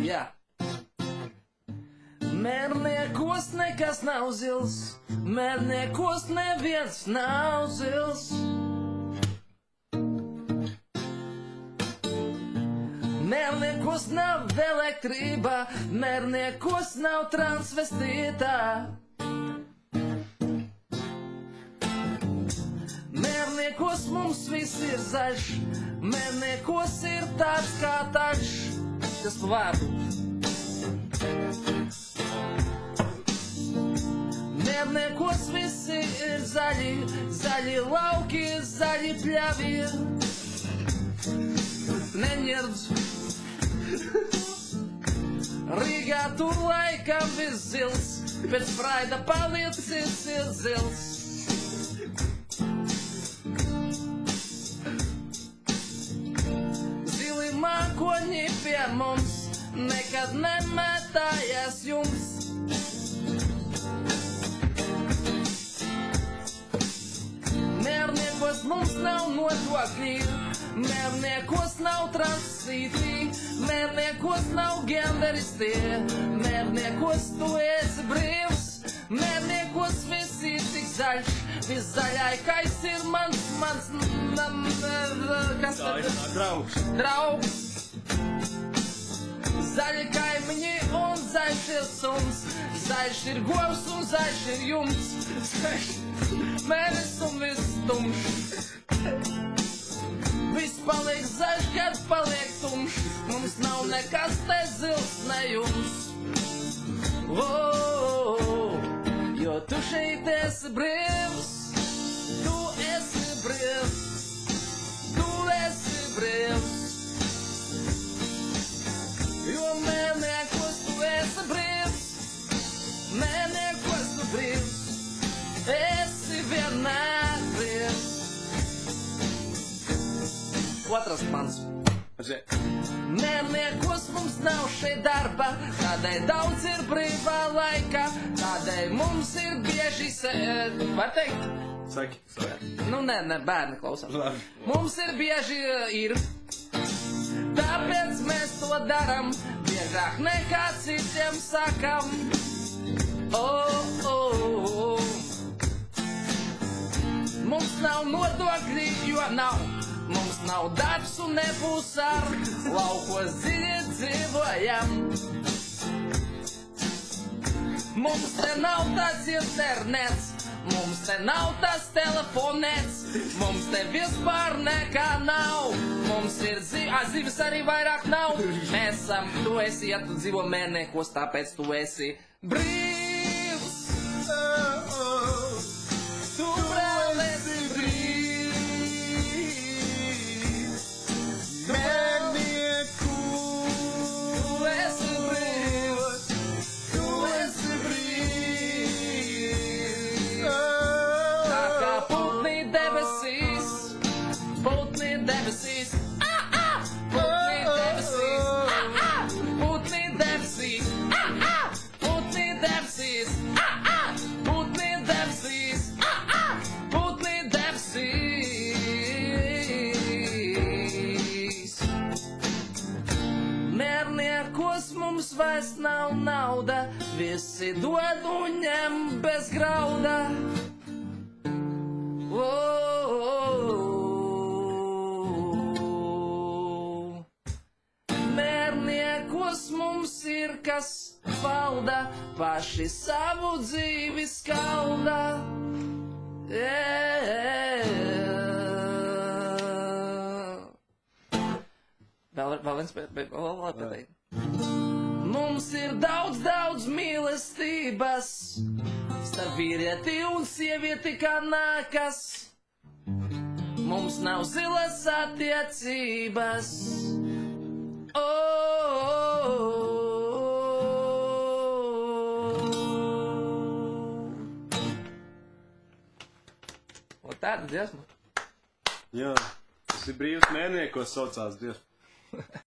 Jā. Mērniekos nekas nav zils, mērniekos neviens nav zils. Mērniekos nav elektrība, mērniekos nav transvestītā. Mērniekos mums viss ir zaļš, mērniekos ir tāds kā tačs. Kas pa vārdu? Mērniekos visi ir zaļi, zaļi lauki, zaļi pļavi. Neņerdz. Rīgā tur laikam viss zils, pēc Praida palicis ir zils. Zili mākoņi pie mums nekad nemetājās jums. Mērniekos mums nav nodokļi, mērniekos nav transīti, mērniekos nav genderisti, mērniekos tu esi brīvs, mērniekos viss ir tik zaļš, viss zaļākais ir mans, kas tad? Draugs. Zaļi kaimiņi un zaļš ir suns, zaļš ir govs un zaļš ir jums, mēnesis un viss tumšs. Viss paliek zaļš, kad paliek tumšs, mums nav nekas te zils, ne jums. Jo tu šeit esi brīvs, tu esi brīvs, tu esi brīvs. Jo mērniekos tu esi brīvs, mērniekos tu brīvs, esi vienmēr brīvs. Otrs pants. Mērniekos mums nav šeit darba, tādēļ daudz ir brīvā laika, tādēļ mums ir bieži var teikt? Saki. Nu, nē, bērni klausās. Mums ir bieži ir, tāpēc mēs to daram, biežāk nekā citiem sakam. Mums nav nodokļi, jo nav. Mums nav darbs un nebūs ar, laukos dziļi dzīvojam. Mums te nav tāds internets, mums te nav tas telefonets, mums te vispār nekā nav. Mums ir zivis arī vairāk nav. Mēs esam, tu esi, ja tu dzīvo mērniekos, tāpēc tu esi brīvs. Tu vēl esi brīvs. Mērnieku, tu esi brīvs, tu esi brīvs. Tā kā putni debesīs, putni debesīs, putni debesīs, putni debesīs, putni debesīs, putni debesīs, putni debesīs. Mērniekos mums vairs nav nauda, visi dod un ņem bez grauda. Mērniekos mums ir kas valda, paši savu dzīvi skalda. Vēl viens pēdējais. Mums ir daudz mīlestības, starp vīrieti un sievieti kā nākas. Mums nav zilas attiecības. O tāda dziesma. Jā, tas ir brīvs mērniekos saucās Dievs.